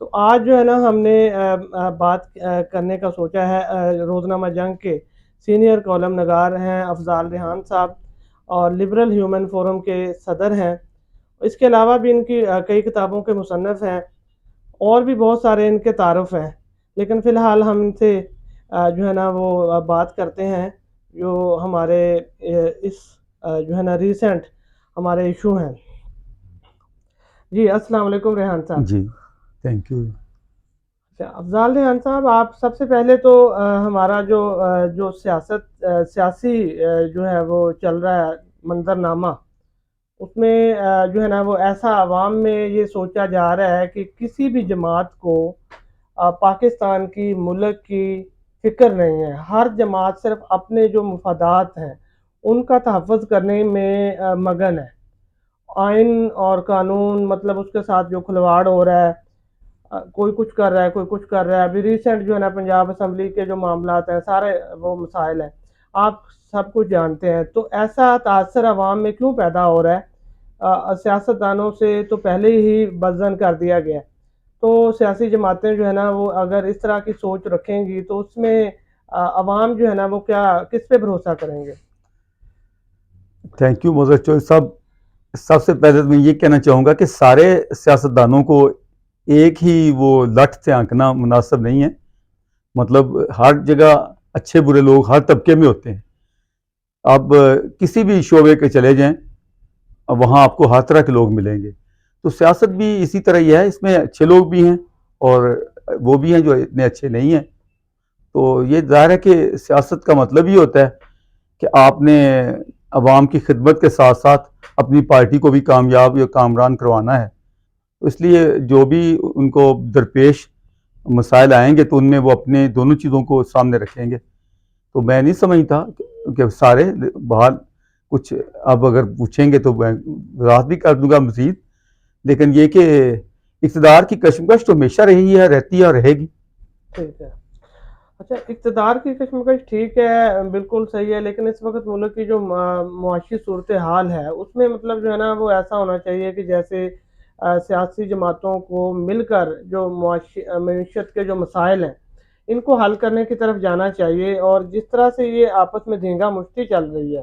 تو آج جو ہے نا ہم نے بات کرنے کا سوچا ہے روزنامہ جنگ کے سینئر کالم نگار ہیں افضال ریحان صاحب، اور لبرل ہیومن فورم کے صدر ہیں۔ اس کے علاوہ بھی ان کی کئی کتابوں کے مصنف ہیں، اور بھی بہت سارے ان کے تعارف ہیں، لیکن فی الحال ہم ان سے جو ہے نا وہ بات کرتے ہیں جو ہمارے اس جو ہے نا ریسنٹ ہمارے ایشو ہیں۔ جی السلام علیکم ریحان صاحب۔ جی تھینک یو۔ افضال ریحان صاحب، آپ سب سے پہلے تو ہمارا جو سیاسی جو ہے وہ چل رہا ہے منظرنامہ، اس میں جو ہے نا وہ ایسا عوام میں یہ سوچا جا رہا ہے کہ کسی بھی جماعت کو پاکستان کی ملک کی فکر نہیں ہے۔ ہر جماعت صرف اپنے جو مفادات ہیں ان کا تحفظ کرنے میں مگن ہے۔ آئین اور قانون مطلب اس کے ساتھ جو کھلواڑ ہو رہا ہے، کوئی کچھ کر رہا ہے، کوئی کچھ کر رہا ہے۔ ابھی ریسنٹ جو ہے نا پنجاب اسمبلی کے جو معاملات ہیں، سارے وہ مسائل ہیں، آپ سب کچھ جانتے ہیں۔ تو ایسا تاثر عوام میں کیوں پیدا ہو رہا ہے؟ سیاستدانوں سے تو پہلے ہی بدظن کر دیا گیا ہے، تو سیاسی جماعتیں جو ہے نا وہ اگر اس طرح کی سوچ رکھیں گی تو اس میں عوام جو ہے نا وہ کس پہ بھروسہ کریں گے؟ تھینک یو موزر چوہدری صاحب۔ سب سے پہلے میں یہ کہنا چاہوں گا کہ سارے سیاستدانوں کو ایک ہی وہ لٹھ سے آنکنا مناسب نہیں ہے۔ مطلب ہر جگہ اچھے برے لوگ ہر طبقے میں ہوتے ہیں۔ اب کسی بھی شعبے کے چلے جائیں، وہاں آپ کو ہر طرح کے لوگ ملیں گے۔ تو سیاست بھی اسی طرح ہی ہے، اس میں اچھے لوگ بھی ہیں اور وہ بھی ہیں جو اتنے اچھے نہیں ہیں۔ تو یہ ظاہر ہے کہ سیاست کا مطلب یہ ہوتا ہے کہ آپ نے عوام کی خدمت کے ساتھ ساتھ اپنی پارٹی کو بھی کامیاب یا کامران کروانا ہے۔ تو اس لیے جو بھی ان کو درپیش مسائل آئیں گے تو ان میں وہ اپنے دونوں چیزوں کو سامنے رکھیں گے۔ تو میں نہیں سمجھتا کہ سارے بہرحال کچھ اب اگر پوچھیں گے تو میں وضاحت بھی کر دوں گا مزید، لیکن یہ کہ اقتدار کی کشمکش تو ہمیشہ رہی ہے، رہتی ہے اور رہے گی۔ ٹھیک ہے، اچھا اقتدار کی کشمکش ٹھیک ہے، بالکل صحیح ہے، لیکن اس وقت ملک کی جو معاشی صورتحال ہے اس میں مطلب جو ہے نا وہ ایسا ہونا چاہیے کہ جیسے سیاسی جماعتوں کو مل کر جو معیشت کے جو مسائل ہیں ان کو حل کرنے کی طرف جانا چاہیے۔ اور جس طرح سے یہ آپس میں دھینگا مشتی چل رہی ہے،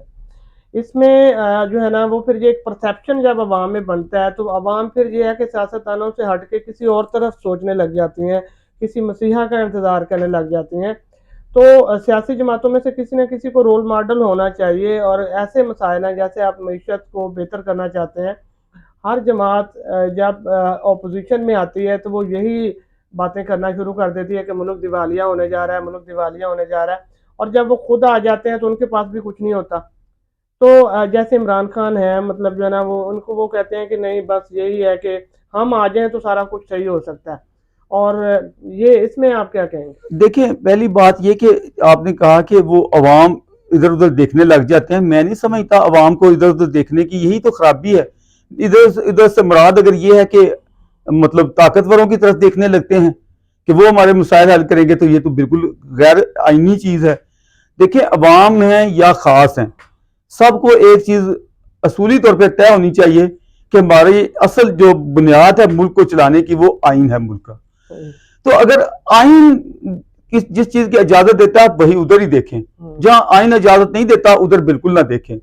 اس میں جو ہے نا وہ پھر یہ ایک پرسیپشن جب عوام میں بنتا ہے تو عوام پھر یہ ہے کہ سیاستدانوں سے ہٹ کے کسی اور طرف سوچنے لگ جاتی ہیں، کسی مسیحا کا انتظار کرنے لگ جاتی ہیں۔ تو سیاسی جماعتوں میں سے کسی نہ کسی کو رول ماڈل ہونا چاہیے، اور ایسے مسائل ہیں جیسے آپ معیشت کو بہتر کرنا چاہتے ہیں، ہر جماعت جب اپوزیشن میں آتی ہے تو وہ یہی باتیں کرنا شروع کر دیتی ہے کہ ملک دیوالیہ ہونے جا رہا ہے، ملک دیوالیہ ہونے جا رہا ہے، اور جب وہ خود آ جاتے ہیں تو ان کے پاس بھی کچھ نہیں ہوتا۔ تو جیسے عمران خان ہے، مطلب جو ہے نا وہ ان کو وہ کہتے ہیں کہ نہیں بس یہی ہے کہ ہم آ جائیں تو سارا کچھ صحیح ہو سکتا ہے، اور یہ اس میں آپ کیا کہیں گے؟ دیکھیں، پہلی بات یہ کہ آپ نے کہا کہ وہ عوام ادھر ادھر دیکھنے لگ جاتے ہیں۔ میں نہیں سمجھتا عوام کو ادھر ادھر دیکھنے کی یہی تو خرابی ہے۔ ادھر سے مراد اگر یہ ہے کہ مطلب طاقتوروں کی طرف دیکھنے لگتے ہیں کہ وہ ہمارے مسائل حل کریں گے، تو یہ تو بالکل غیر آئینی چیز ہے۔ دیکھیں، عوام ہیں یا خاص ہیں، سب کو ایک چیز اصولی طور پہ طے ہونی چاہیے کہ ہماری اصل جو بنیاد ہے ملک کو چلانے کی وہ آئین ہے ملک کا۔ تو اگر آئین جس چیز کی اجازت دیتا ہے وہی ادھر ہی دیکھیں، جہاں آئین اجازت نہیں دیتا ادھر بالکل نہ دیکھیں۔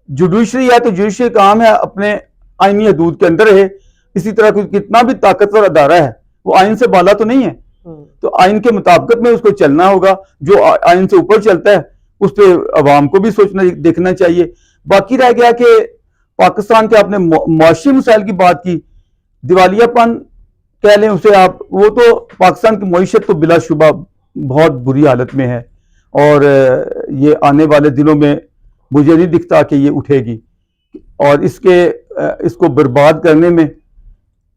جوڈیشری ہے تو جوڈیشری کام ہے اپنے آئینی حدود کے اندر رہے۔ اسی طرح کتنا بھی طاقتور ادارہ ہے وہ آئین سے بالا تو نہیں ہے، تو آئین کے مطابقت میں اس کو چلنا ہوگا۔ جو آئین سے اوپر چلتا ہے اس پہ عوام کو بھی سوچنا دیکھنا چاہیے۔ باقی رہ گیا کہ پاکستان کے آپ نے معاشی مسائل کی بات کی، دیوالیہ پن کہہ لیں اسے آپ، وہ تو پاکستان کی معیشت تو بلا شبہ بہت بری حالت میں ہے، اور یہ آنے والے دنوں میں مجھے نہیں دکھتا کہ یہ اٹھے گی، اور اس کو برباد کرنے میں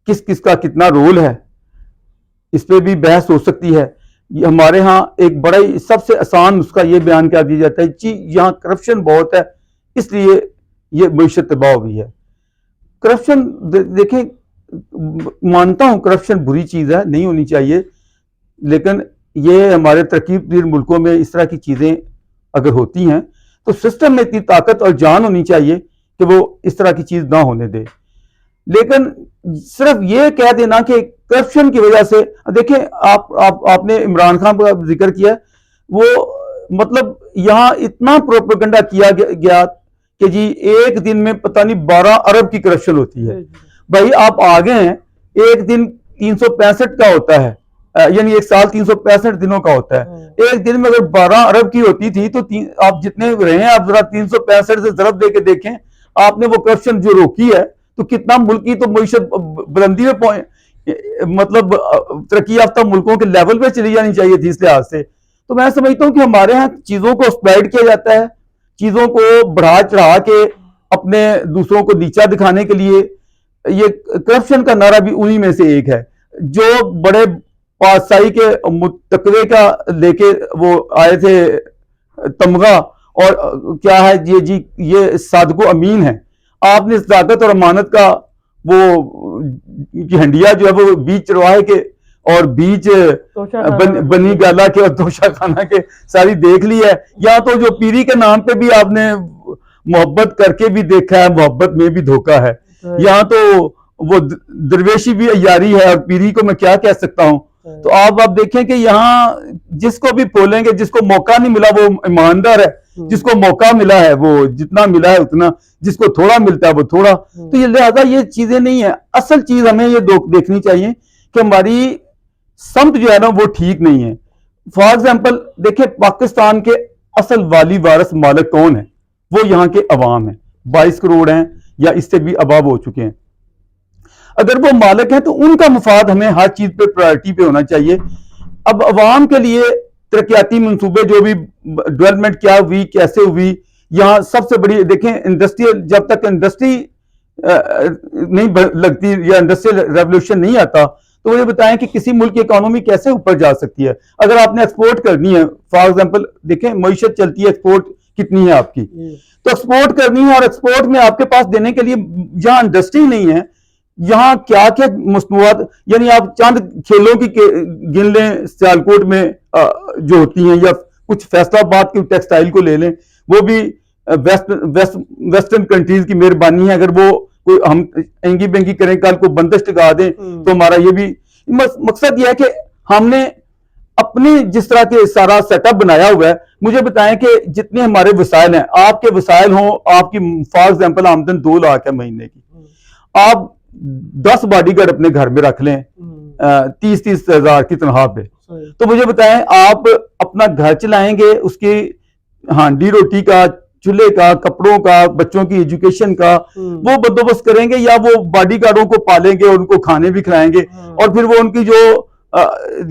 کس کس کا کتنا رول ہے اس پہ بھی بحث ہو سکتی ہے۔ ہمارے ہاں ایک بڑا ہی سب سے آسان نسخہ یہ بیان کر دیا جاتا ہے جی یہاں کرپشن بہت ہے اس لیے یہ معیشت تباہ ہوئی ہے۔ کرپشن دیکھیں، مانتا ہوں کرپشن بری چیز ہے، نہیں ہونی چاہیے، لیکن یہ ہمارے ترقی پذیر ملکوں میں اس طرح کی چیزیں اگر ہوتی ہیں تو سسٹم میں اتنی طاقت اور جان ہونی چاہیے کہ وہ اس طرح کی چیز نہ ہونے دے۔ لیکن صرف یہ کہہ دینا کہ کرپشن کی وجہ سے دیکھیں آپ نے عمران خان کا ذکر کیا، وہ مطلب یہاں اتنا پروپیگنڈا کیا گیا کہ جی ایک دن میں پتہ نہیں 12 ارب کی کرپشن ہوتی ہے. بھائی آپ آگے ہیں، ایک دن 365 کا ہوتا ہے، یعنی ایک سال 365 دنوں کا ہوتا ہے. ایک دن میں اگر 12 ارب کی ہوتی تھی تو آپ جتنے رہے ہیں آپ ذرا 365 سے ضرب دے کے دیکھیں، آپ نے وہ کرپشن جو روکی ہے تو کتنا ملک کی تو معیشت بلندی میں مطلب ترقی یافتہ ملکوں کے لیول پہ چلی جانی چاہیے تھی اس لحاظ سے. تو میں سمجھتا ہوں کہ ہمارے ہاں چیزوں کو اسپلائڈ کیا جاتا ہے، چیزوں کو بڑھا چڑھا کے اپنے دوسروں کو نیچا دکھانے کے لیے. یہ کرپشن کا نعرہ بھی انہی میں سے ایک ہے. جو بڑے پادشاہی کے متقوے کا لے کے وہ آئے تھے تمغہ، اور کیا ہے یہ صادق و امین ہے. آپ نے صداقت اور امانت کا وہ ہنڈیا جو ہے وہ بیچ چرواہے کے اور بیچ بنی گالا کے اور توشہ خانہ کے ساری دیکھ لی ہے. یا تو جو پیری کے نام پہ بھی آپ نے محبت کر کے بھی دیکھا ہے، محبت میں بھی دھوکہ ہے. یہاں تو وہ درویشی بھی عیاری ہے، اور پیری کو میں کیا کہہ سکتا ہوں. تو آپ دیکھیں کہ یہاں جس کو بھی بولیں گے، جس کو موقع نہیں ملا وہ ایماندار ہے، جس کو موقع ملا ہے وہ جتنا ملا ہے اتنا، جس کو تھوڑا ملتا ہے وہ تھوڑا. تو یہ لہذا یہ چیزیں نہیں ہیں. اصل چیز ہمیں یہ دیکھنی چاہیے کہ ہماری سمت جو ہے نا وہ ٹھیک نہیں ہے. فار ایگزامپل دیکھیں پاکستان کے اصل والی وارث مالک کون ہے؟ وہ یہاں کے عوام ہیں. 22 کروڑ ہیں یا اس سے بھی اباب ہو چکے ہیں. اگر وہ مالک ہیں تو ان کا مفاد ہمیں ہر چیز پہ پرائرٹی پہ ہونا چاہیے. اب عوام کے لیے ترقیاتی منصوبے جو بھی ڈیولپمنٹ کیا ہوئی، کیسے ہوئی، یہاں سب سے بڑی دیکھیں انڈسٹریل، جب تک انڈسٹری نہیں لگتی یا انڈسٹریل ریولوشن نہیں آتا تو وہ یہ بتائیں کہ کسی ملک کی اکانومی کیسے اوپر جا سکتی ہے. اگر آپ نے ایکسپورٹ کرنی ہے، فار ایگزامپل دیکھیں معیشت چلتی ہے، ایکسپورٹ کتنی ہے آپ کی، تو ایکسپورٹ کرنی ہے، اور ایکسپورٹ میں آپ کے پاس دینے کے لیے جہاں انڈسٹری نہیں ہے، یہاں کیا کیا مصنوعات، یعنی آپ چند کھیلوں کی گن لیں سیالکوٹ میں جو ہوتی ہیں، یا کچھ فیصل آباد کی ٹیکسٹائل کو لے لیں، وہ بھی ویسٹرن کنٹریز کی مہربانی ہے. اگر وہ کوئی ہم اینگی بینگی کریں، کل کو بندش لگا دیں تو ہمارا یہ بھی مقصد یہ ہے کہ ہم نے اپنی جس طرح کے سارا سیٹ اپ بنایا ہوا ہے. مجھے بتائیں کہ جتنے ہمارے وسائل ہیں، آپ کے وسائل ہوں، آپ کی فار ایگزامپل آمدن 2 لاکھ ہے مہینے کی، آپ 10 باڈی گارڈ اپنے گھر میں رکھ لیں 30 ہزار کی تنخواہ پہ، تو مجھے بتائیں آپ اپنا گھر چلائیں گے، اس کی ہانڈی روٹی کا، چولہے کا، کپڑوں کا، بچوں کی ایجوکیشن کا وہ بندوبست کریں گے، یا وہ باڈی گارڈوں کو پالیں گے اور ان کو کھانے بھی کھلائیں گے، اور پھر وہ ان کی جو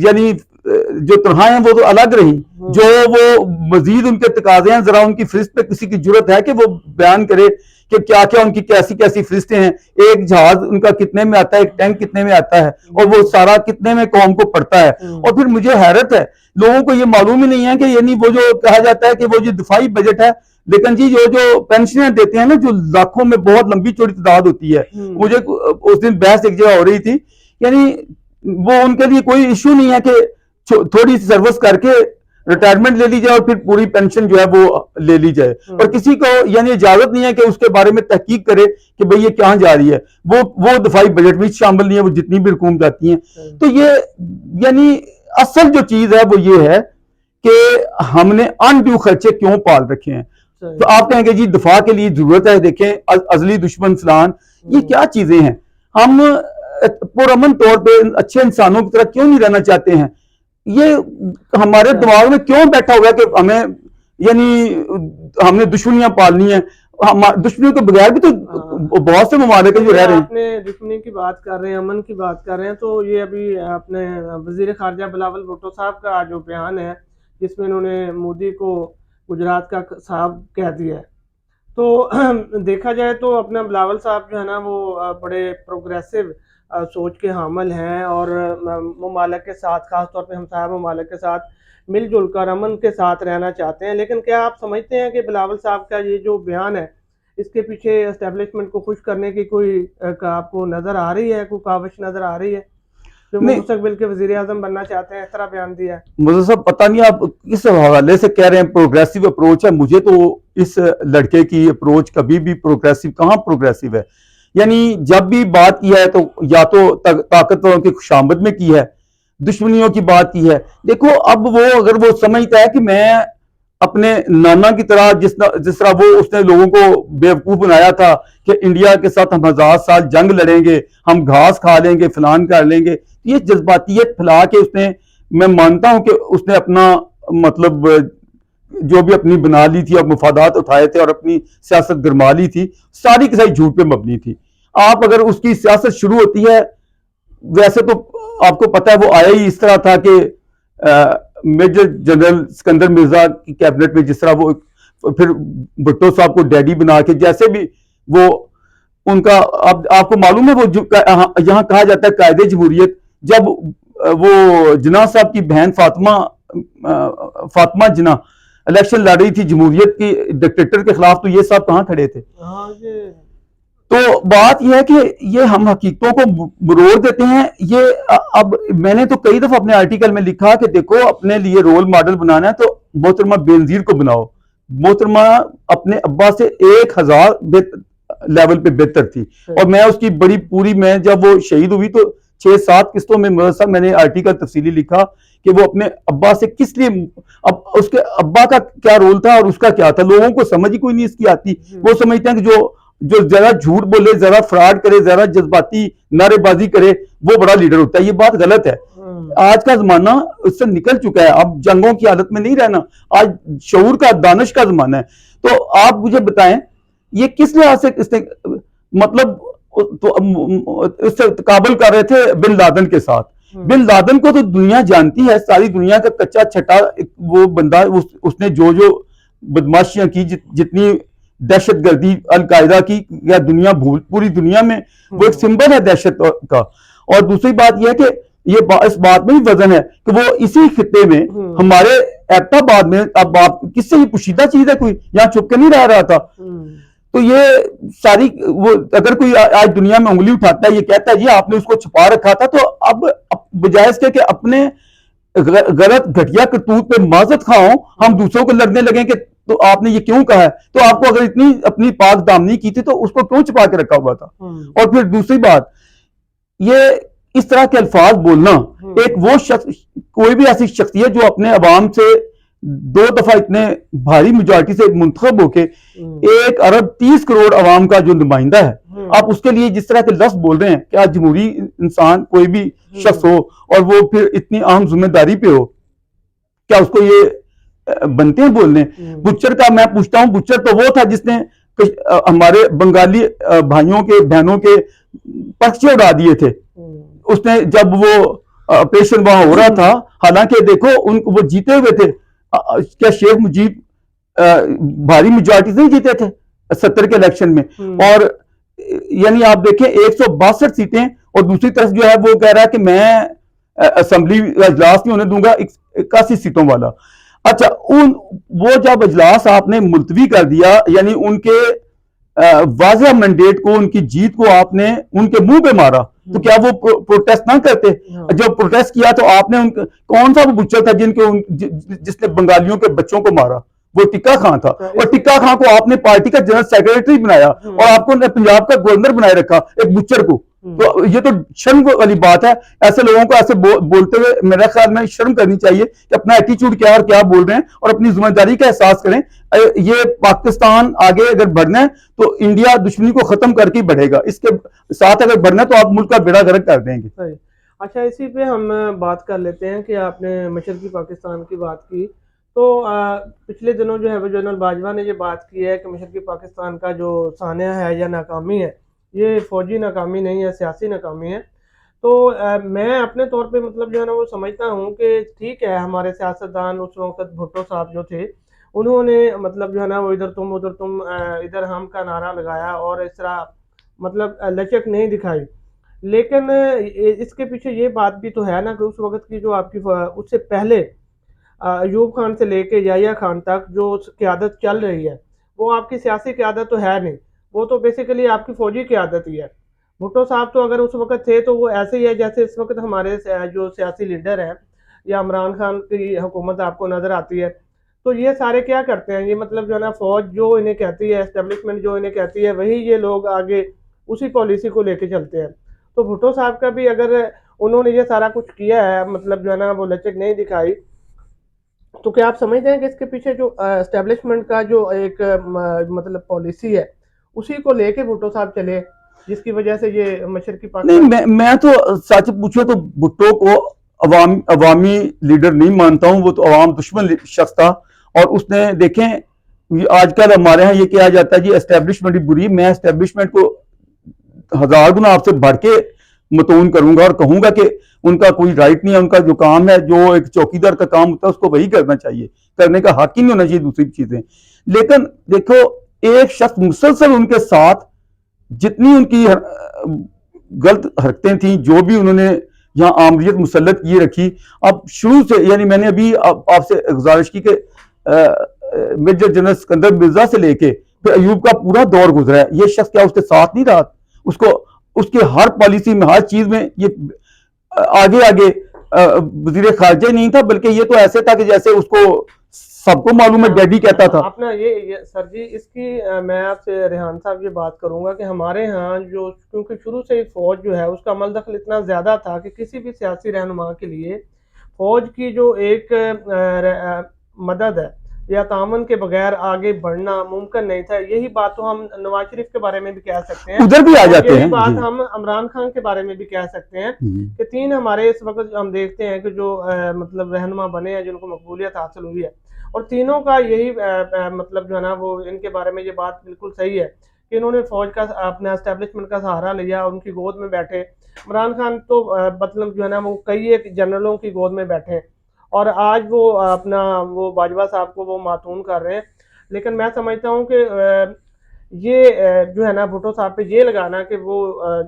یعنی جو تنخواہیں ہیں وہ تو الگ رہی، جو وہ مزید ان کے تقاضے ہیں، ذرا ان کی فہرست پہ کسی کی جرت ہے کہ وہ بیان کرے کہ کیا کیا ان کی کیسی کیسی فہرستیں ہیں، ایک جہاز ان کا کتنے میں آتا ہے، ایک ٹینک کتنے میں آتا ہے، اور وہ سارا کتنے میں قوم کو پڑتا ہے. اور پھر مجھے حیرت ہے لوگوں کو یہ معلوم ہی نہیں ہے کہ یعنی وہ جو کہا جاتا ہے کہ وہ جو دفاعی بجٹ ہے، لیکن جی جو پینشنیں دیتے ہیں نا، جو لاکھوں میں بہت لمبی چوڑی تعداد ہوتی ہے، مجھے اس دن بحث ایک جگہ ہو رہی تھی، یعنی وہ ان کے لیے کوئی ایشو نہیں ہے کہ تھوڑی سی سروس کر کے ریٹائرمنٹ لے لی جائے اور پھر پوری پینشن جو ہے وہ لے لی جائے، اور کسی کو یعنی اجازت نہیں ہے کہ اس کے بارے میں تحقیق کرے کہ بھئی یہ کہاں جا رہی ہے، وہ دفاعی بجٹ میں شامل نہیں ہے، وہ جتنی بھی رقوم جاتی ہیں. تو یہ یعنی اصل جو چیز ہے وہ یہ ہے کہ ہم نے انڈیو خرچے کیوں پال رکھے ہیں. تو آپ کہیں گے جی دفاع کے لیے ضرورت ہے، دیکھیں ازلی دشمن فلان، یہ کیا چیزیں ہیں؟ ہم پرامن طور پہ اچھے انسانوں کی طرح کیوں نہیں رہنا چاہتے ہیں؟ یہ ہمارے دماغ میں کیوں بیٹھا ہوا ہے کہ ہمیں یعنی ہم نے دشمنیاں پالنی ہیں؟ دشمنیوں کے بغیر بھی تو بہت سے ممالک ہیں جو رہ رہے ہیں. آپ نے دشمنی کی بات کر رہے ہیں، امن کی بات کر رہے ہیں، تو یہ ابھی آپ نے وزیر خارجہ بلاول بھٹو صاحب کا جو بیان ہے جس میں انہوں نے مودی کو گجرات کا صاحب کہہ دیا ہے، تو دیکھا جائے تو اپنا بلاول صاحب جو ہے نا وہ بڑے پروگریسو سوچ کے حامل ہیں، اور ممالک کے ساتھ، خاص طور پہ ہمسایہ ممالک کے ساتھ مل جل کر امن کے ساتھ رہنا چاہتے ہیں. لیکن کیا آپ سمجھتے ہیں کہ بلاول صاحب کا یہ جو بیان ہے اس کے پیچھے اسٹیبلشمنٹ کو خوش کرنے کی کوئی آپ کو نظر آ رہی ہے، کوئی کاوش نظر آ رہی ہے جو وہ مستقبل کے وزیر اعظم بننا چاہتے ہیں، اس طرح بیان دیا ہے؟ مجھے صاحب پتہ نہیں آپ کس حوالے سے کہہ رہے ہیں پروگریسو اپروچ ہے. مجھے تو اس لڑکے کی اپروچ کبھی بھی پروگریسو کہاں پروگریسو ہے. یعنی جب بھی بات کی ہے تو یا تو طاقتوروں کی خوشامد میں کی ہے، دشمنیوں کی بات کی ہے. دیکھو اب وہ اگر وہ سمجھتا ہے کہ میں اپنے نانا کی طرح جس طرح وہ اس نے لوگوں کو بیوقوف بنایا تھا کہ انڈیا کے ساتھ ہم 1000 سال جنگ لڑیں گے، ہم گھاس کھا لیں گے، فلان کر لیں گے، یہ جذباتیت پھیلا کے اس نے، میں مانتا ہوں کہ اس نے اپنا مطلب جو بھی اپنی بنا لی تھی اور مفادات اٹھائے تھے اور اپنی سیاست گرما لی تھی، ساری کی ساری جھوٹ پہ مبنی تھی. آپ اگر اس کی سیاست شروع ہوتی ہے، ویسے تو آپ کو پتا ہے وہ آیا ہی اس طرح تھا کہ میجر جنرل سکندر مرزا کی کیبنٹ میں جس طرح وہ پھر بھٹو صاحب کو ڈیڈی بنا کے جیسے بھی وہ ان کا، آپ کو معلوم ہے وہ یہاں کہا جاتا ہے قائد جمہوریت، جب وہ جناح صاحب کی بہن فاطمہ جناح الیکشن لڑ رہی تھی جمہوریت کی ڈکٹیٹر کے خلاف، تو یہ صاحب کہاں کھڑے تھے؟ تو بات یہ ہے کہ یہ ہم حقیقتوں کو بروڑ دیتے ہیں. یہ اب میں نے تو کئی دفعہ اپنے آرٹیکل میں لکھا کہ دیکھو اپنے لیے رول ماڈل بنانا ہے تو محترمہ بینظیر کو بناؤ. محترمہ اپنے ابا سے 1000 لیول پہ بہتر تھی، اور میں اس کی بڑی پوری، میں جب وہ شہید ہوئی تو 6-7 قسطوں میں میں نے آرٹیکل تفصیلی لکھا کہ وہ اپنے ابا سے کس لیے، اب اس کے ابا کا کیا رول تھا اور اس کا کیا تھا. لوگوں کو سمجھ ہی کوئی نہیں اس کی آتی. وہ سمجھتے ہیں کہ جو ذرا جھوٹ بولے، ذرا فراڈ کرے، ذرا جذباتی نعرے بازی کرے، وہ بڑا لیڈر ہوتا ہے. یہ بات غلط ہے. آج کا زمانہ اس سے نکل چکا ہے. اب جنگوں کی حالت میں نہیں رہنا. آج شعور کا، دانش کا زمانہ ہے. تو آپ مجھے بتائیں یہ کس لحاظ سے اس نے مطلب اس سے تقابل کر رہے تھے بن لادن کے ساتھ. بن لادن کو تو دنیا جانتی ہے، ساری دنیا کا کچا چھٹا وہ بندہ. اس نے جو بدماشیاں کی، جتنی دہشت گردی القاعدہ کی، یا دنیا پوری دنیا میں وہ ایک سمبل ہے دہشت کا. اور دوسری بات یہ ہے کہ یہ اس بات میں بھی وزن ہے کہ وہ اسی خطے میں ہمارے ایبٹ آباد میں، اب آپ کس سے یہ پوشیدہ چیز ہے، کوئی یہاں چھپ کے نہیں رہا تھا. تو یہ ساری وہ اگر کوئی آج دنیا میں انگلی اٹھاتا ہے، یہ کہتا ہے یہ آپ نے اس کو چھپا رکھا تھا، تو اب بجائے اس کے کہ اپنے غلط گھٹیا کرتوت پہ معذرت خواہ ہوں، ہم دوسروں کو لڑنے لگیں کہ تو آپ نے یہ کیوں کہا ہے. تو آپ کو اگر اتنی اپنی پاک دامنی کی تھی تو اس کو کیوں چھپا کے رکھا ہوا تھا. اور پھر دوسری بات، یہ اس طرح کے الفاظ بولنا، ایک وہ شخص، کوئی بھی ایسی شخصیت جو اپنے عوام سے 2 دفعہ اتنے بھاری میجارٹی سے منتخب ہو کے 1 ارب 30 کروڑ عوام کا جو نمائندہ ہے، آپ اس کے لیے جس طرح کے لفظ بول رہے ہیں، کیا جمہوری انسان کوئی بھی شخص ہو اور وہ پھر اتنی اہم ذمہ داری پہ ہو، کیا اس کو یہ بنتے ہیں بولنے؟ بچر کا میں پوچھتا ہوں، بچر تو وہ تھا جس نے ہمارے بنگالی بھائیوں کے بہنوں کے پرچے اڑا دیے تھے. اس نے جب وہ آپریشن وہاں ہو رہا تھا، حالانکہ دیکھو وہ جیتے ہوئے تھے. کیا شیخ مجیب بھاری میجارٹی سے نہیں جیتے تھے 70 کے الیکشن میں؟ اور یعنی آپ دیکھیں 162 سیٹیں، اور دوسری طرف جو ہے وہ کہہ رہا ہے کہ میں اسمبلی اجلاس نہیں ہونے دوں گا 81 سیٹوں والا. اچھا وہ جب اجلاس آپ نے ملتوی کر دیا، یعنی ان کے واضح مینڈیٹ کو، ان کی جیت کو آپ نے ان کے منہ پہ مارا، تو کیا وہ پروٹیسٹ نہ کرتے؟ جب پروٹیسٹ کیا تو آپ نے کون سا وہ بچہ تھا جس نے بنگالیوں کے بچوں کو مارا؟ وہ ٹکا خان تھا. اور ٹکا خان کو آپ نے پارٹی کا جنرل سیکریٹری بنایا اور آپ کو پنجاب کا گورنر بنائے رکھا، ایک بچر کو. تو یہ تو شرم والی بات ہے. ایسے لوگوں کو ایسے بولتے ہوئے میرے خیال میں شرم کرنی چاہیے کہ اپنا ایٹیچیوڈ کیا اور کیا بول رہے ہیں، اور اپنی ذمہ داری کا احساس کریں. یہ پاکستان آگے اگر بڑھنا ہے تو انڈیا دشمنی کو ختم کر کے بڑھے گا. اس کے ساتھ اگر بڑھنا ہے تو آپ ملک کا بیڑا غرق کر دیں گے. اچھا، اسی پہ ہم بات کر لیتے ہیں کہ آپ نے مشرقی پاکستان کی بات کی. تو پچھلے دنوں جو ہے وہ جنرل باجوہ نے یہ بات کی ہے کہ مشرقی پاکستان کا جو سانحہ ہے یا ناکامی ہے، یہ فوجی ناکامی نہیں ہے، سیاسی ناکامی ہے. تو میں اپنے طور پہ مطلب جو ہے نا وہ سمجھتا ہوں کہ ٹھیک ہے، ہمارے سیاستدان اس وقت بھٹو صاحب جو تھے، انہوں نے مطلب جو ہے نا وہ ادھر تم ادھر ہم کا نعرہ لگایا اور اس طرح مطلب لچک نہیں دکھائی. لیکن اس کے پیچھے یہ بات بھی تو ہے نا کہ اس وقت کی جو آپ کی اس سے پہلے ایوب خان سے لے کے یحییٰ خان تک جو قیادت چل رہی ہے، وہ آپ کی سیاسی قیادت تو ہے نہیں، وہ تو بیسیکلی آپ کی فوجی قیادت ہی ہے. بھٹو صاحب تو اگر اس وقت تھے تو وہ ایسے ہی ہے جیسے اس وقت ہمارے جو سیاسی لیڈر ہیں، یا عمران خان کی حکومت آپ کو نظر آتی ہے. تو یہ سارے کیا کرتے ہیں، یہ مطلب جو ہے نا فوج جو انہیں کہتی ہے، اسٹیبلشمنٹ جو انہیں کہتی ہے، وہی یہ لوگ آگے اسی پالیسی کو لے کے چلتے ہیں. تو بھٹو صاحب کا بھی اگر انہوں نے یہ سارا کچھ کیا ہے, مطلب جو ہے نا وہ لچک نہیں دکھائی, تو کیا آپ سمجھتے ہیں کہ اس کے پیچھے جو اسٹیبلشمنٹ کا جو ایک مطلب پالیسی ہے اسی کو لے کے بھٹو صاحب چلے, جس کی وجہ سے یہ مشرقی پاکستان؟ نہیں, میں تو سچ پوچھو تو بھٹو کو عوامی لیڈر نہیں مانتا ہوں. وہ تو عوام دشمن شخص تھا. اور اس نے دیکھیں آج کل ہمارے ہاں یہ کہا جاتا ہے جی اسٹیبلشمنٹ بری. میں اسٹیبلشمنٹ کو 1000 گنا آپ سے بڑھ کے متون کروں گا اور کہوں گا کہ ان کا کوئی رائٹ نہیں ہے. ان کا جو کام ہے, جو ایک چوکیدار کا کام ہوتا ہے, اس کو وہی کرنا چاہیے, کرنے کا حق ہی نہیں ہونا چاہیے دوسری چیزیں. لیکن دیکھو ایک شخص مسلسل ان کے ساتھ جتنی ان کی غلط حرکتیں تھیں, جو بھی انہوں نے یہاں آمریت مسلط کی رکھی, اب شروع سے یعنی میں نے ابھی آپ سے گزارش کی کہ میجر جنرل سکندر مرزا سے لے کے پھر ایوب کا پورا دور گزرا ہے. یہ شخص کیا اس کے ساتھ نہیں رہا؟ اس کو اس کے ہر پالیسی میں, ہر چیز میں یہ آگے وزیر خارجہ نہیں تھا, بلکہ یہ تو ایسے تھا کہ جیسے اس کو سب کو معلوم ہے ڈیڈی کہتا تھا. اپنا یہ سر جی اس کی میں آپ سے ریحان صاحب یہ بات کروں گا کہ ہمارے ہاں جو کیونکہ شروع سے ہی فوج جو ہے اس کا عمل دخل اتنا زیادہ تھا کہ کسی بھی سیاسی رہنما کے لیے فوج کی جو ایک مدد ہے یا تعاون کے بغیر آگے بڑھنا ممکن نہیں تھا. یہی بات تو ہم نواز شریف کے بارے میں بھی کہہ سکتے ہیں, ادھر بھی آ جاتے ہیں. یہی بات ہم عمران خان کے بارے میں بھی کہہ سکتے ہیں کہ 3 ہمارے اس وقت ہم دیکھتے ہیں کہ جو مطلب رہنما بنے ہیں جن کو مقبولیت حاصل ہوئی ہے, اور تینوں کا یہی مطلب جو ہے نا وہ ان کے بارے میں یہ بات بالکل صحیح ہے کہ انہوں نے فوج کا اپنا اسٹیبلشمنٹ کا سہارا لیا, ان کی گود میں بیٹھے. عمران خان تو مطلب جو ہے نا وہ کئی ایک جنرلوں کی گود میں بیٹھے, اور آج وہ اپنا وہ باجوہ صاحب کو وہ ماتون کر رہے ہیں. لیکن میں سمجھتا ہوں کہ یہ جو ہے نا بھٹو صاحب پہ یہ لگانا کہ وہ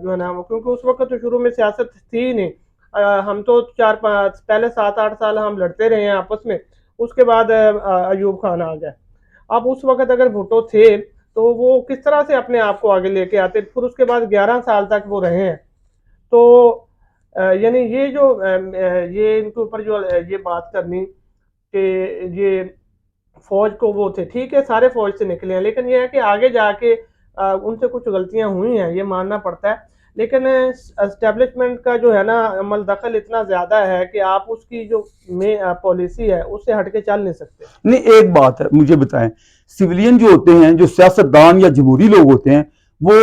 جو ہے نا وہ, کیونکہ اس وقت تو شروع میں سیاست تھی ہی نہیں, ہم تو 4-5 پہلے 7-8 سال ہم لڑتے رہے ہیں آپس میں, اس کے بعد ایوب خان آ گئے. اب اس وقت اگر بھٹو تھے تو وہ کس طرح سے اپنے آپ کو آگے لے کے آتے, پھر اس کے بعد 11 سال تک وہ رہے ہیں. تو یعنی یہ جو یہ ان کے اوپر جو یہ بات کرنی کہ یہ فوج کو وہ تھے, ٹھیک ہے سارے فوج سے نکلے ہیں, لیکن یہ ہے کہ آگے جا کے ان سے کچھ غلطیاں ہوئی ہیں, یہ ماننا پڑتا ہے. لیکن اسٹیبلشمنٹ کا جو ہے نا عمل دخل اتنا زیادہ ہے کہ آپ اس کی جو پالیسی ہے اس سے ہٹ کے چل نہیں سکتے. نہیں, ایک بات ہے مجھے بتائیں, سویلین جو ہوتے ہیں, جو سیاستدان یا جمہوری لوگ ہوتے ہیں, وہ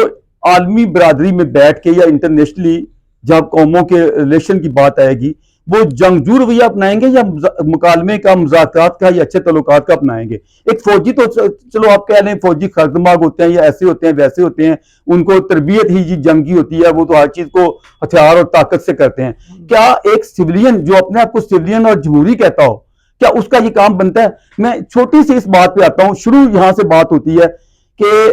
عالمی برادری میں بیٹھ کے یا انٹرنیشنلی جب قوموں کے ریلیشن کی بات آئے گی, وہ جنگجو رویہ اپنائیں گے یا مکالمے کا, مذاکرات کا یا اچھے تعلقات کا اپنائیں گے؟ ایک فوجی تو چلو آپ کہہ لیں فوجی خردماغ ہوتے ہیں یا ایسے ہوتے ہیں ویسے ہوتے ہیں, ان کو تربیت ہی جنگی ہوتی ہے, وہ تو ہر چیز کو ہتھیار اور طاقت سے کرتے ہیں. کیا ایک سویلین جو اپنے آپ کو سویلین اور جمہوری کہتا ہو, کیا اس کا یہ کام بنتا ہے؟ میں چھوٹی سی اس بات پہ آتا ہوں, شروع یہاں سے بات ہوتی ہے کہ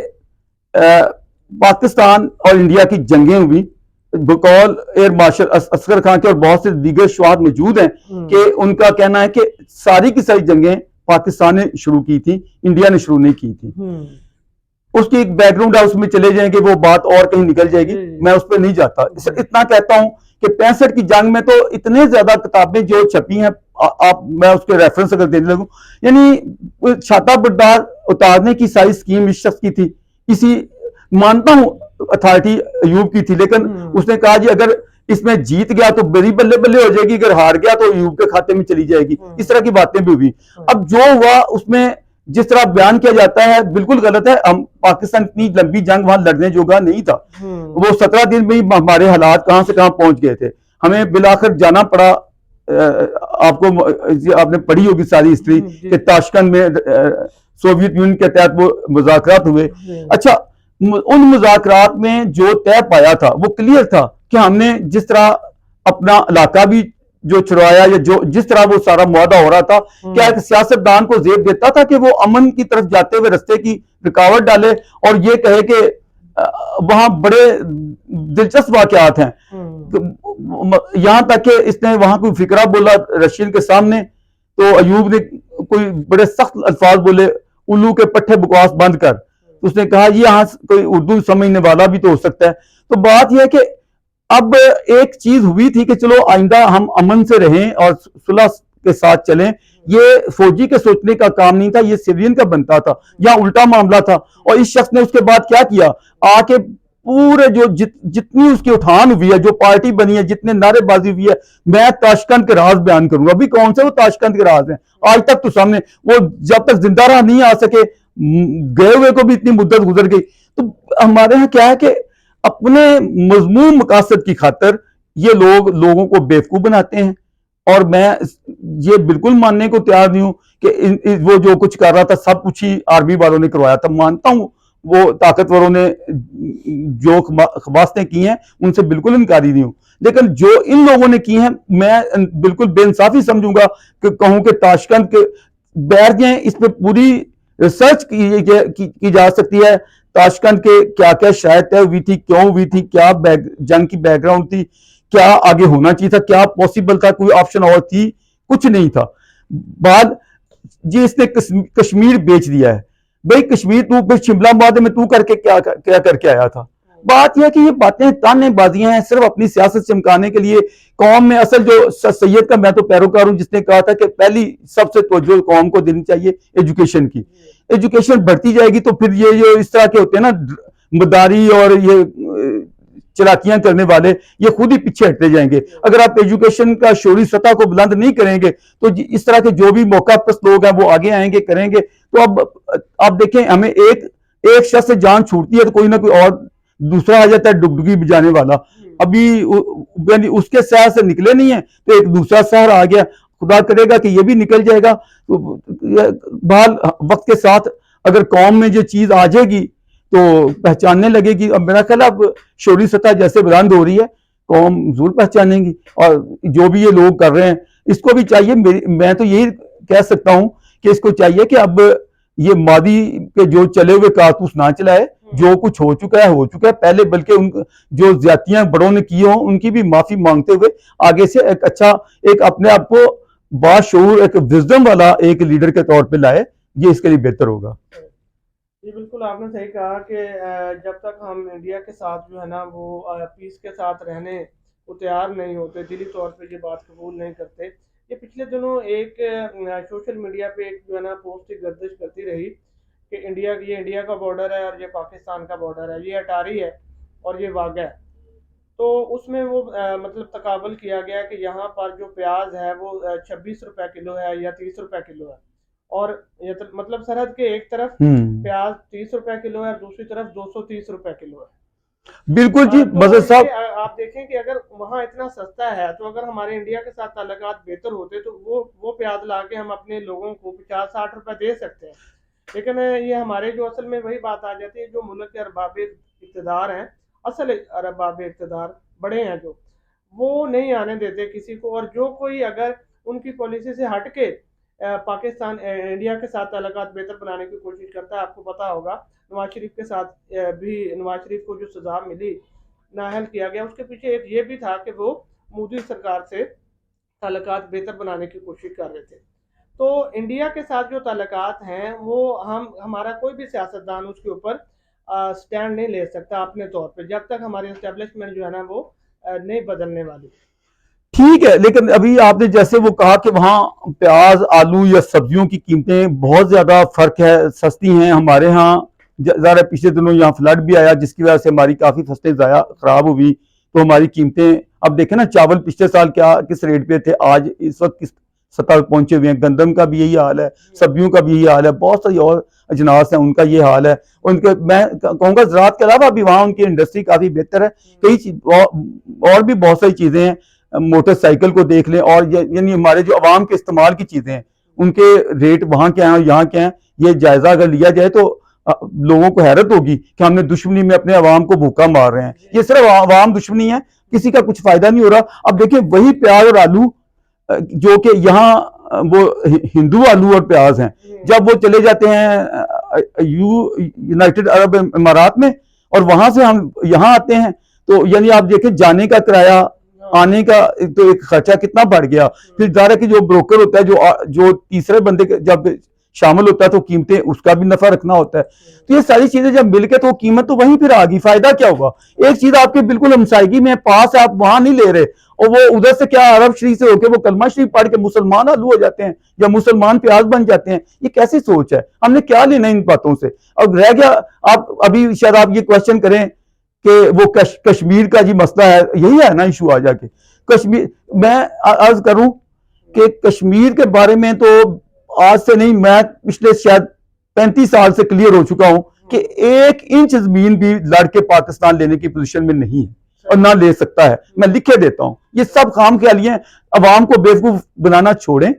پاکستان اور انڈیا کی جنگیں ہوئی, بقول ایئر مارشل اصغر خان کے اور بہت سے دیگر شہاد موجود ہیں کہ ان کا کہنا ہے کہ ساری کی ساری جنگیں پاکستان نے شروع کی تھی, انڈیا نے شروع نہیں کی تھی. اس کی ایک بیک گراؤنڈ ہے, اس میں چلے جائیں گے وہ بات اور کہیں نکل جائے گی, میں اس پہ نہیں جاتا. اتنا کہتا ہوں کہ 65 کی جنگ میں تو اتنے زیادہ کتابیں جو چھپی ہیں, میں اس کے ریفرنس اگر دینے لگوں, یعنی چھاتا بردار اتارنے کی ساری سکیم اس شخص کی تھی. اسی مانتا ہوں اتھارٹی ایوب کی تھی, لیکن اس نے کہا جی اگر اس میں جیت گیا تو بری بلے بلے ہو جائے گی, اگر ہار گیا تو ایوب کے کھاتے میں چلی جائے گی. اس طرح کی باتیں بھی ہوئی. اب جو ہوا اس میں جس طرح بیان کیا جاتا ہے بالکل غلط ہے. ہم پاکستان اتنی لمبی جنگ وہاں لڑنے جوگا نہیں تھا. وہ 17 دن میں ہی ہمارے حالات کہاں سے کہاں پہنچ گئے تھے. ہمیں بالآخر جانا پڑا, آپ نے پڑھی ہوگی ساری ہسٹری کہ تاشکند میں سوویت یونین کے تحت وہ مذاکرات ہوئے. اچھا, ان مذاکرات میں جو طے پایا تھا وہ کلیئر تھا کہ ہم نے جس طرح اپنا علاقہ بھی جو چھڑوایا یا جو جس طرح وہ سارا معاہدہ ہو رہا تھا, کیا ایک سیاستدان کو زیب دیتا تھا کہ وہ امن کی طرف جاتے ہوئے رستے کی رکاوٹ ڈالے اور یہ کہے کہ وہاں بڑے دلچسپ واقعات ہیں, یہاں تک کہ اس نے وہاں کوئی فکرہ بولا رشین کے سامنے تو ایوب نے کوئی بڑے سخت الفاظ بولے, الو کے پٹھے بکواس بند کر. اس نے کہا یہ یہاں کوئی اردو سمجھنے والا بھی تو ہو سکتا ہے. تو بات یہ ہے کہ اب ایک چیز ہوئی تھی کہ چلو آئندہ ہم امن سے رہیں اور صلح کے ساتھ چلیں. یہ فوجی کے سوچنے کا کام نہیں تھا, یہ سویلین کا بنتا تھا, یا الٹا معاملہ تھا. اور اس شخص نے اس کے بعد کیا کیا, آ کے پورے جو جتنی اس کی اٹھان ہوئی ہے, جو پارٹی بنی ہے, جتنے نعرے بازی ہوئی ہے, میں تاشقند کے راز بیان کروں گا. ابھی کون سے وہ تاشقند کے راز ہیں آج تک تو سامنے, وہ جب تک زندہ رہا نہیں آ سکے, گئے ہوئے کو بھی اتنی مدت گزر گئی. تو ہمارے ہاں کیا ہے کہ اپنے مذموم مقاصد کی خاطر یہ لوگ لوگوں کو بیوقوف بناتے ہیں. اور میں یہ بالکل ماننے کو تیار نہیں ہوں کہ وہ جو کچھ کر رہا تھا سب کچھ ہی آرمی والوں نے کروایا تھا. مانتا ہوں وہ طاقتوروں نے جو خباستیں کی ہیں ان سے بالکل انکاری نہیں ہوں, لیکن جو ان لوگوں نے کی ہیں میں بالکل بے انصافی سمجھوں گا کہ کہوں کہ تاشقند کے بیٹھ جائیں, اس پہ پوری ریسرچ کی جا سکتی ہے. تاشقند کے کیا کیا شاید طے ہوئی تھی, کیوں ہوئی تھی, کیا جنگ کی بیک گراؤنڈ تھی, کیا آگے ہونا چاہیے تھا, کیا پاسبل تھا, کوئی آپشن اور تھی, کچھ نہیں تھا. بعد جی اس نے کشمیر بیچ دیا ہے. بھئی کشمیر تو شملہ معاہدے میں تو کر کے کیا کر کے آیا تھا. بات یہ کہ یہ باتیں تانے بازیاں ہیں صرف اپنی سیاست چمکانے کے لیے. قوم میں اصل جو سید کا میں تو پیروکار ہوں جس نے کہا تھا کہ پہلی سب سے توجہ قوم کو دینی چاہیے ایجوکیشن کی. ایجوکیشن بڑھتی جائے گی تو پھر یہ جو اس طرح کے ہوتے ہیں نا مداری اور یہ چلاکیاں کرنے والے, یہ خود ہی پیچھے ہٹتے جائیں گے. اگر آپ ایجوکیشن کا شعوری سطح کو بلند نہیں کریں گے تو اس طرح کے جو بھی موقع پرست لوگ ہیں وہ آگے آئیں گے, کریں گے. تو اب آپ دیکھیں ہمیں ایک شخص سے جان چھوٹتی ہے تو کوئی نہ کوئی اور دوسرا آ جاتا ہے ڈگڈگی بجانے والا. ابھی اس کے سحر سے نکلے نہیں ہیں تو ایک دوسرا سحر آ گیا, خدا کرے گا کہ یہ بھی نکل جائے گا. بہرحال وقت کے ساتھ اگر قوم میں یہ چیز آ جائے گی تو پہچاننے لگے گی. اب میرا خیال اب شعوری سطح جیسے بلند ہو رہی ہے قوم ضرور پہچانیں گی. اور جو بھی یہ لوگ کر رہے ہیں اس کو بھی چاہیے, میں تو یہی کہہ سکتا ہوں کہ اس کو چاہیے کہ اب یہ ماضی کے جو چلے ہوئے کارتوس نہ چلائے. جو کچھ ہو چکا ہے پہلے, بلکہ ان جو زیادتیاں بڑوں نے کی ہوں ان کی بھی معافی مانگتے ہوئے آگے سے ایک اچھا, ایک اپنے آپ کو باشعور, ایک وزڈم والا ایک لیڈر کے طور پہ لائے. یہ اس کے لیے بہتر ہوگا. جی بالکل آپ نے صحیح کہا کہ جب تک ہم انڈیا کے ساتھ جو ہے نا وہ پیس کے ساتھ رہنے کو تیار نہیں ہوتے, دلی طور پہ یہ بات قبول نہیں کرتے. یہ پچھلے دنوں ایک سوشل میڈیا پہ ایک جو ہے نا پوسٹ گردش کرتی رہی کہ یہ انڈیا کا بارڈر ہے اور یہ پاکستان کا بارڈر ہے, یہ اٹاری ہے اور یہ واگہ ہے. تو اس میں وہ مطلب تقابل کیا گیا کہ یہاں پر جو پیاز ہے وہ 26 روپے کلو ہے یا 30 روپے کلو ہے, اور مطلب سرحد کے ایک طرف پیاز 30 روپے کلو ہے اور دوسری طرف 230 روپے کلو ہے. بالکل جی مظہر صاحب, آپ دیکھیں کہ اگر وہاں اتنا سستا ہے تو اگر ہمارے انڈیا کے ساتھ تعلقات بہتر ہوتے تو وہ پیاز لا کے ہم اپنے لوگوں کو 50-60 روپے دے سکتے ہیں. لیکن یہ ہمارے جو اصل میں وہی بات آ جاتی ہے, جو ملک کے ارباب اقتدار ہیں, اصل ارباب اقتدار بڑے ہیں جو, وہ نہیں آنے دیتے کسی کو. اور جو کوئی اگر ان کی پالیسی سے ہٹ کے پاکستان انڈیا کے ساتھ تعلقات بہتر بنانے کی کوشش کرتا ہے, آپ کو پتا ہوگا نواز شریف کے ساتھ بھی نواز شریف کو جو سزا ملی, نااہل کیا گیا, اس کے پیچھے ایک یہ بھی تھا کہ وہ مودی سرکار سے تعلقات بہتر بنانے کی کوشش کر رہے تھے. تو انڈیا کے ساتھ جو تعلقات ہیں وہ ہمارا کوئی بھی سیاستدان اس کے اوپر سٹینڈ نہیں لے سکتا اپنے طور پہ, جب تک ہماری اسٹیبلشمنٹ جو ہے نا وہ نہیں بدلنے والی. ٹھیک ہے, لیکن ابھی آپ نے جیسے وہ کہا کہ وہاں پیاز, آلو یا سبزیوں کی قیمتیں بہت زیادہ فرق ہے, سستی ہیں. ہمارے ہاں ذرا پچھلے دنوں یہاں فلڈ بھی آیا جس کی وجہ سے ہماری کافی فصلیں ضائع خراب ہوئی, تو ہماری قیمتیں اب دیکھیں نا, چاول پچھلے سال کس ریٹ پہ تھے, آج اس وقت کس سطح پہ پہنچے ہوئے ہیں. گندم کا بھی یہی حال ہے, سبزیوں کا بھی یہی حال ہے, بہت ساری اور اجناس ہیں ان کا یہ حال ہے. ان کے میں کہوں گا زراعت کے علاوہ بھی وہاں ان کی انڈسٹری کافی بہتر ہے. کئی اور بھی بہت ساری چیزیں ہیں, موٹر سائیکل کو دیکھ لیں, اور یعنی ہمارے جو عوام کے استعمال کی چیزیں ہیں ان کے ریٹ وہاں کیا ہیں اور یہاں کیا ہیں, یہ جائزہ اگر لیا جائے تو لوگوں کو حیرت ہوگی کہ ہم نے دشمنی میں اپنے عوام کو بھوکا مار رہے ہیں. یہ صرف عوام دشمنی ہے, کسی کا کچھ فائدہ نہیں ہو رہا. اب دیکھیں وہی پیاز اور آلو جو کہ یہاں وہ ہندو آلو اور پیاز ہیں, جب وہ چلے جاتے ہیں یونائٹڈ عرب امارات میں اور وہاں سے ہم یہاں آتے ہیں, تو یعنی آپ دیکھیں جانے کا کرایہ, آنے کا تو ایک خرچہ کتنا بڑھ گیا. پھر ظاہر ہے کہ جو بروکر ہوتا ہے جو تیسرے بندے جب شامل ہوتا ہے تو قیمتیں اس کا بھی نفع رکھنا ہوتا ہے. تو یہ ساری چیزیں جب مل کے تو قیمت تو وہیں پھر آ گئی, فائدہ کیا ہوا. ایک چیز آپ کے بالکل ہمسائیگی میں پاس ہے, آپ وہاں نہیں لے رہے, اور وہ ادھر سے کیا عرب شریف سے ہو کے وہ کلمہ شریف پڑھ کے مسلمان آلو ہو جاتے ہیں یا مسلمان پیاز بن جاتے ہیں. یہ کیسی سوچ ہے, ہم نے کیا لینا ان باتوں سے. اب رہ گیا آپ ابھی شاید آپ یہ کوشچن کریں کہ وہ کشمیر کا جی مسئلہ ہے، یہی ہے نا ایشو آ جا کے کشمیر. میں عرض کروں کہ کشمیر کے بارے میں تو آج سے نہیں، میں پچھلے شاید 35 سال سے کلیئر ہو چکا ہوں کہ 1 انچ زمین بھی لڑ کے پاکستان لینے کی پوزیشن میں نہیں ہے اور نہ لے سکتا ہے. میں لکھے دیتا ہوں، یہ سب خام خیالی ہیں. عوام کو بیوقوف بنانا چھوڑیں.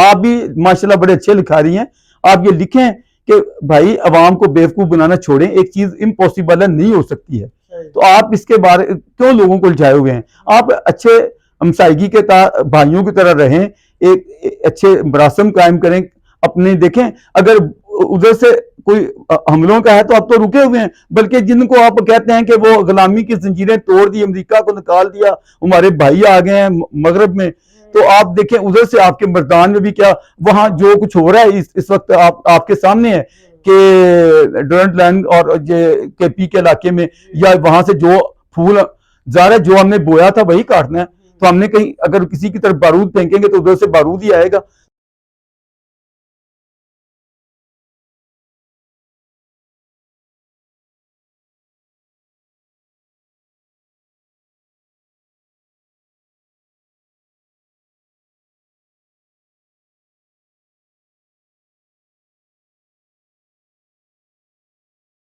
آپ بھی ماشاءاللہ بڑے اچھے لکھا رہی ہیں، آپ یہ لکھیں کہ بھائی عوام کو بیوقوف بنانا چھوڑیں، ایک چیز امپوسیبل ہے، نہیں ہو سکتی ہے. تو آپ اس کے بارے کیوں لوگوں کو الجھائے ہوئے ہیں؟ آپ اچھے ہمسائیگی کے بھائیوں کی طرح رہیں، ایک اچھے مراسم قائم کریں اپنے. دیکھیں اگر ادھر سے کوئی حملوں کا ہے تو آپ تو رکے ہوئے ہیں، بلکہ جن کو آپ کہتے ہیں کہ وہ غلامی کی زنجیریں توڑ دی، امریکہ کو نکال دیا، ہمارے بھائی آ گئے ہیں مغرب میں، تو آپ دیکھیں ادھر سے آپ کے مردان میں بھی کیا وہاں جو کچھ ہو رہا ہے اس وقت آپ کے سامنے ہے کہ ڈرنٹ لینڈ اور کے پی کے علاقے میں، یا وہاں سے جو پھول ظاہر ہے جو ہم نے بویا تھا وہی کاٹنا ہے. تو ہم نے کہیں اگر کسی کی طرف بارود پھینکیں گے تو ادھر سے بارود ہی آئے گا.